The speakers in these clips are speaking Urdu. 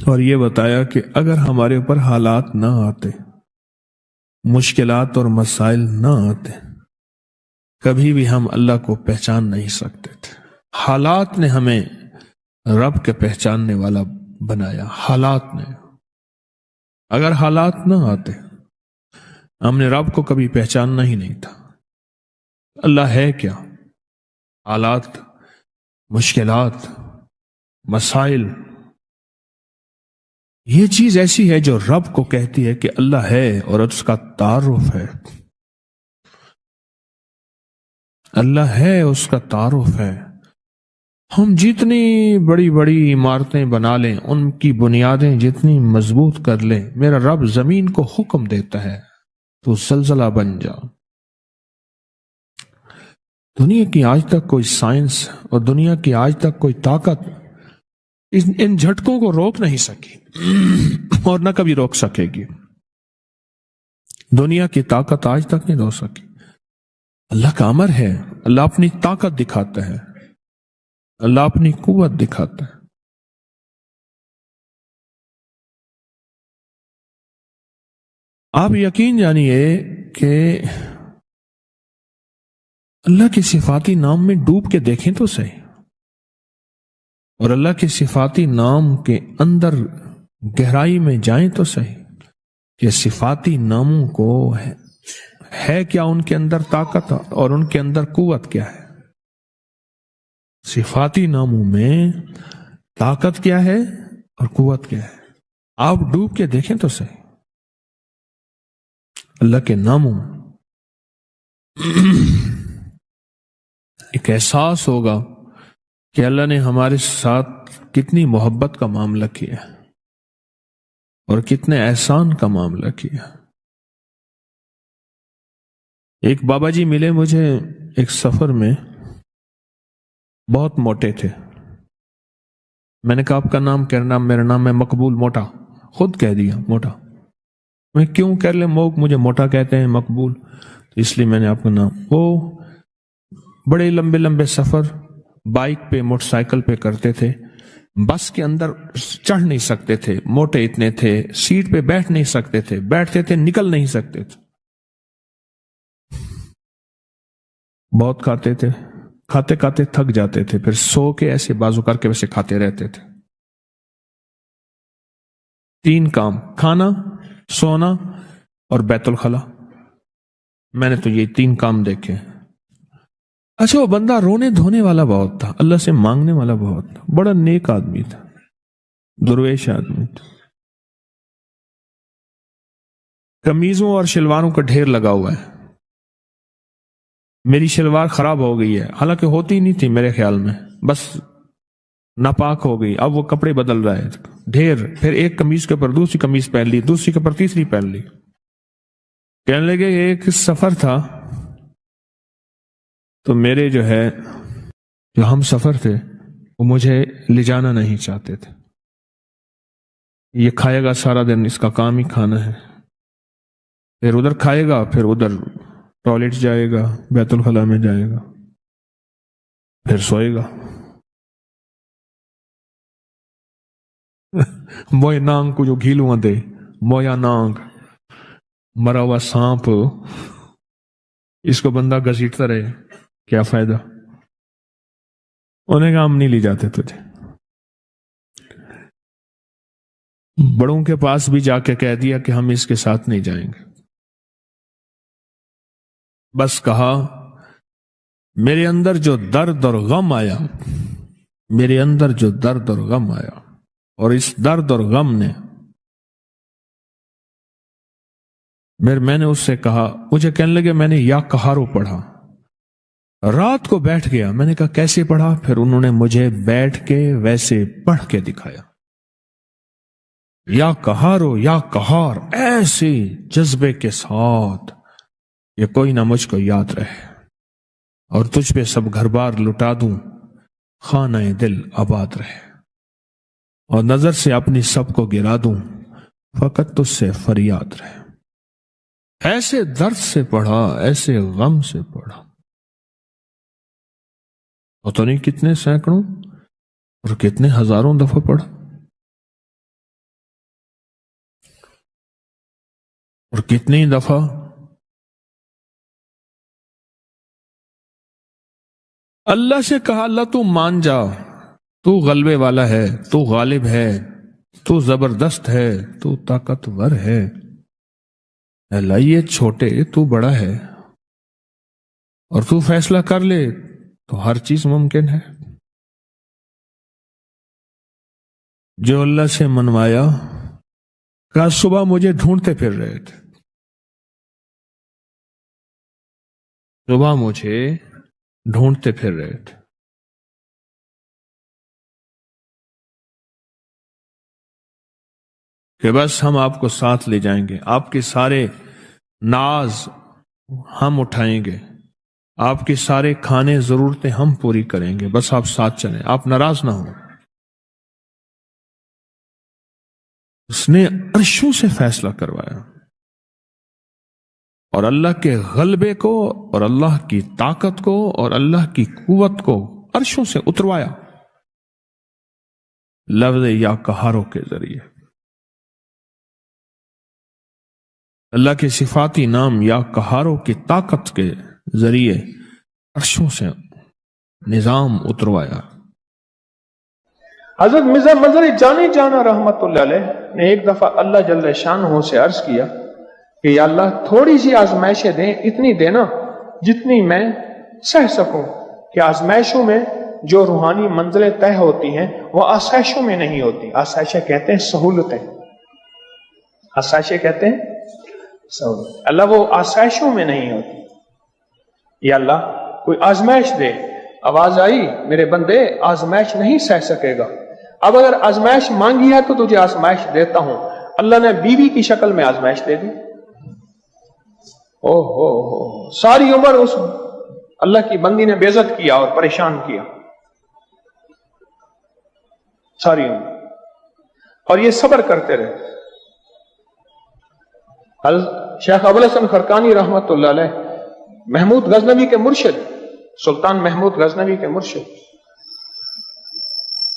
اور یہ بتایا کہ اگر ہمارے اوپر حالات نہ آتے، مشکلات اور مسائل نہ آتے، کبھی بھی ہم اللہ کو پہچان نہیں سکتے تھے۔ حالات نے ہمیں رب کے پہچاننے والا بنایا، حالات نے۔ اگر حالات نہ آتے ہم نے رب کو کبھی پہچاننا ہی نہیں تھا۔ اللہ ہے کیا؟ حالات، مشکلات، مسائل، یہ چیز ایسی ہے جو رب کو کہتی ہے کہ اللہ ہے، اور اس کا تعارف ہے۔ اللہ ہے، اس کا تعارف ہے۔ ہم جتنی بڑی بڑی عمارتیں بنا لیں، ان کی بنیادیں جتنی مضبوط کر لیں، میرا رب زمین کو حکم دیتا ہے تو زلزلہ بن جا۔ دنیا کی آج تک کوئی سائنس اور دنیا کی آج تک کوئی طاقت ان جھٹکوں کو روک نہیں سکی اور نہ کبھی روک سکے گی۔ دنیا کی طاقت آج تک نہیں روک سکی۔ اللہ کا امر ہے، اللہ اپنی طاقت دکھاتا ہے، اللہ اپنی قوت دکھاتا ہے۔ آپ یقین جانیے کہ اللہ کے صفاتی نام میں ڈوب کے دیکھیں تو صحیح، اور اللہ کے صفاتی نام کے اندر گہرائی میں جائیں تو صحیح کہ صفاتی ناموں کو ہے کیا ان کے اندر طاقت اور ان کے اندر قوت کیا ہے۔ صفاتی ناموں میں طاقت کیا ہے اور قوت کیا ہے، آپ ڈوب کے دیکھیں تو صحیح اللہ کے ناموں میں۔ ایک احساس ہوگا کہ اللہ نے ہمارے ساتھ کتنی محبت کا معاملہ کیا اور کتنے احسان کا معاملہ کیا۔ ایک بابا جی ملے مجھے ایک سفر میں، بہت موٹے تھے۔ میں نے کہا آپ کا نام کیا؟ نام میرا نام ہے مقبول موٹا۔ خود کہہ دیا موٹا۔ میں کیوں کہہ لیں مجھے موٹا کہتے ہیں مقبول، تو اس لیے میں نے آپ کا نام۔ وہ بڑے لمبے لمبے سفر بائک پہ موٹر سائیکل پہ کرتے تھے، بس کے اندر چڑھ نہیں سکتے تھے، موٹے اتنے تھے، سیٹ پہ بیٹھ نہیں سکتے تھے، بیٹھتے تھے نکل نہیں سکتے تھے، بہت کھاتے تھے، کھاتے کھاتے تھک جاتے تھے، پھر سو کے ایسے بازو کر کے ویسے کھاتے رہتے تھے۔ 3 کام، کھانا، سونا اور بیت الخلا۔ میں نے تو یہ 3 کام دیکھے۔ اچھا، وہ بندہ رونے دھونے والا بہت تھا، اللہ سے مانگنے والا بہت تھا، بڑا نیک آدمی تھا، درویش آدمی تھا۔ قمیضوں اور شلواروں کا ڈھیر لگا ہوا ہے۔ میری شلوار خراب ہو گئی ہے، حالانکہ ہوتی نہیں تھی میرے خیال میں، بس ناپاک ہو گئی، اب وہ کپڑے بدل رہا ہے، ڈھیر۔ پھر ایک قمیض کے اوپر دوسری قمیض پہن لی، دوسری کے اوپر تیسری پہن لی۔ کہنے لگے ایک سفر تھا تو میرے جو ہم سفر تھے وہ مجھے لے جانا نہیں چاہتے تھے۔ یہ کھائے گا سارا دن، اس کا کام ہی کھانا ہے، پھر ادھر کھائے گا، پھر ادھر ٹوائلٹ جائے گا، بیت الخلا میں جائے گا، پھر سوئے گا۔ موئے نانگ کو جو گھیلواں دے، مویا نانگ، مرا ہوا سانپ، اس کو بندہ گھسیٹتا رہے، کیا فائدہ؟ انہیں کہا ہم نہیں لے جاتے تجھے۔ بڑوں کے پاس بھی جا کے کہہ دیا کہ ہم اس کے ساتھ نہیں جائیں گے۔ بس کہا میرے اندر جو درد اور غم آیا، میرے اندر جو درد اور غم آیا، اور اس درد اور غم نے میں نے اس سے کہا، مجھے کہنے لگے میں نے یا کہارو پڑھا، رات کو بیٹھ گیا۔ میں نے کہا کیسے پڑھا؟ پھر انہوں نے مجھے بیٹھ کے ویسے پڑھ کے دکھایا، یا کہارو یا کہار، ایسے جذبے کے ساتھ یہ کوئی نہ مجھ کو یاد رہے، اور تجھ پہ سب گھر بار لٹا دوں، خانہ دل آباد رہے، اور نظر سے اپنی سب کو گرا دوں، فقط تجھ سے فریاد رہے۔ ایسے درد سے پڑھا، ایسے غم سے پڑھا، اور تو نہیں کتنے سینکڑوں اور کتنے ہزاروں دفعہ پڑھا۔ اور کتنی دفعہ اللہ سے کہا اللہ تو مان جا، تو غلبے والا ہے، تو غالب ہے، تو زبردست ہے، تو طاقتور ہے، اللہ یہ چھوٹے تو بڑا ہے، اور تو فیصلہ کر لے تو ہر چیز ممکن ہے۔ جو اللہ سے منوایا، کہا صبح مجھے ڈھونڈتے پھر رہے تھے، صبح مجھے ڈھونڈتے پھر رہے تھے، کہ بس ہم آپ کو ساتھ لے جائیں گے، آپ کے سارے ناز ہم اٹھائیں گے، آپ کی سارے کھانے ضرورتیں ہم پوری کریں گے، بس آپ ساتھ چلیں، آپ ناراض نہ ہوں۔ اس نے عرشوں سے فیصلہ کروایا، اور اللہ کے غلبے کو اور اللہ کی طاقت کو اور اللہ کی قوت کو عرشوں سے اتروایا لفظ یا قہاروں کے ذریعے۔ اللہ کے صفاتی نام یا قہاروں کی طاقت کے ذریعے عرشوں سے نظام اتروایا۔ حضرت مرزا مظہر جانی جانا رحمت اللہ علیہ نے ایک دفعہ اللہ جل شانہ سے عرض کیا کہ یا اللہ تھوڑی سی آزمائشیں دیں، اتنی دینا جتنی میں سہ سکوں، کہ آزمائشوں میں جو روحانی منزلیں طے ہوتی ہیں وہ آسائشوں میں نہیں ہوتی۔ آسائشیں کہتے ہیں سہولتیں، آسائشیں کہتے ہیں سہولت، اللہ وہ آسائشوں میں نہیں ہوتی۔ یا اللہ کوئی آزمائش دے، آواز آئی میرے بندے آزمائش نہیں سہ سکے گا، اب اگر آزمائش مانگی ہے تو تجھے آزمائش دیتا ہوں۔ اللہ نے بیوی کی شکل میں آزمائش دے دی، ساری عمر اس اللہ کی بندی نے بے عزت کیا اور پریشان کیا، ساری عمر، اور یہ صبر کرتے رہے۔ شیخ ابوالحسن خرقانی رحمت اللہ علیہ محمود غزنوی کے مرشد، سلطان محمود غزنوی کے مرشد،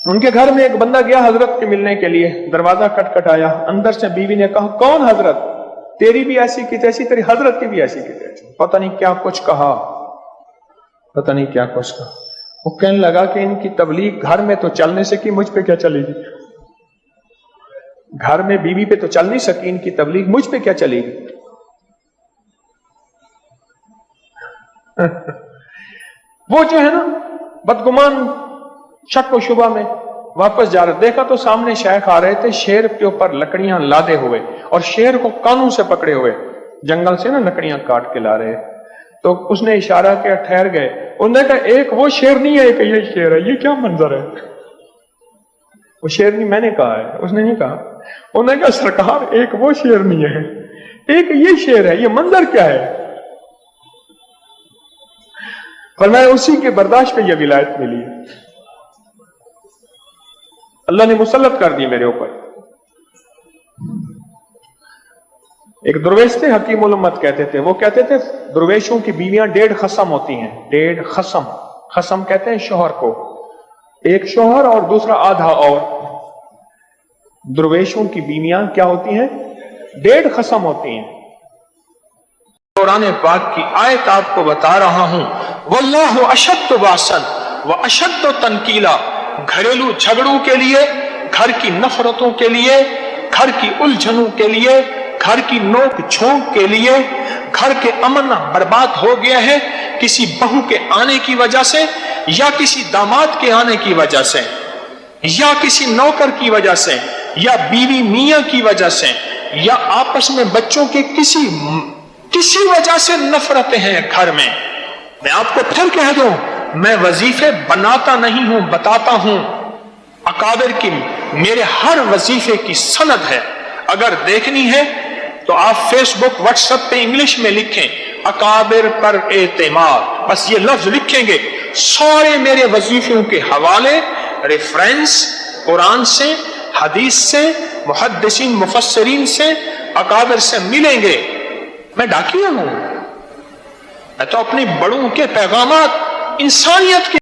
ان کے گھر میں ایک بندہ گیا حضرت کے ملنے کے لیے، دروازہ کٹکھٹایا، اندر سے بیوی نے کہا کون حضرت؟ تیری بھی ایسی کی تیسی، تیری حضرت کی بھی ایسی کی تیسی، پتہ نہیں کیا کچھ کہا، پتہ نہیں کیا کچھ کہا۔ وہ کہنے لگا کہ ان کی تبلیغ گھر میں تو چلنے سے کی، مجھ پہ کیا چلے گی؟ گھر میں بیوی پہ تو چل نہیں سکی، ان کی تبلیغ مجھ پہ کیا چلے گی؟ وہ جو ہے نا بدگمان شک و شبہ میں واپس جا رہے، دیکھا تو سامنے شیخ آ رہے تھے، شیر کے اوپر لکڑیاں لادے ہوئے اور شیر کو کانوں سے پکڑے ہوئے، جنگل سے نا لکڑیاں کاٹ کے لا رہے۔ تو اس نے اشارہ کیا، ٹھہر گئے، انہوں نے کہا ایک وہ شیر نہیں ہے، ایک یہ شیر ہے، یہ کیا منظر ہے؟ وہ شیر نہیں میں نے کہا ہے، اس نے نہیں کہا، انہوں نے کہا سرکار ایک وہ شیر نہیں ہے، ایک یہ شیر ہے، یہ منظر کیا ہے؟ فرمایا اسی کے برداشت پہ یہ ولایت ملی ہے، اللہ نے مسلط کر دی میرے اوپر۔ ایک درویش تھے حکیم الامت کہتے تھے، وہ کہتے تھے درویشوں کی بیویاں 1.5 خصم ہوتی ہیں، 1.5 خصم، خصم کہتے ہیں شوہر کو، ایک شوہر اور دوسرا آدھا، اور درویشوں کی بیویاں کیا ہوتی ہیں؟ 1.5 خصم ہوتی ہیں۔ قرآن پاک کی آیت آپ کو بتا رہا ہوں، واللہ اشد باسن واشد تنکیلا، گھریلو جھگڑوں کے لیے، گھر کی نفرتوں کے لیے، گھر کی الجھنوں کے لیے، گھر کی نوک جھونک کے لیے، گھر کے امن برباد ہو گیا ہے کسی بہو کے آنے کی وجہ سے، یا کسی داماد کے آنے کی وجہ سے، یا کسی نوکر کی وجہ سے، یا بیوی میاں کی وجہ سے، یا آپس میں بچوں کے کسی وجہ سے نفرتیں ہیں گھر میں۔ میں آپ کو پھر کہہ دوں، میں وظیفے بناتا نہیں ہوں، بتاتا ہوں، اکابر کی میرے ہر وظیفے کی سند ہے، اگر دیکھنی ہے تو آپ فیس بک واٹس ایپ پہ انگلش میں لکھیں اکابر پر اعتماد، بس یہ لفظ لکھیں گے، سارے میرے وظیفوں کے حوالے ریفرنس قرآن سے، حدیث سے، محدثین مفسرین سے، اکابر سے ملیں گے۔ میں ڈاکیہ ہوں، میں تو اپنے بڑوں کے پیغامات انسانیت کے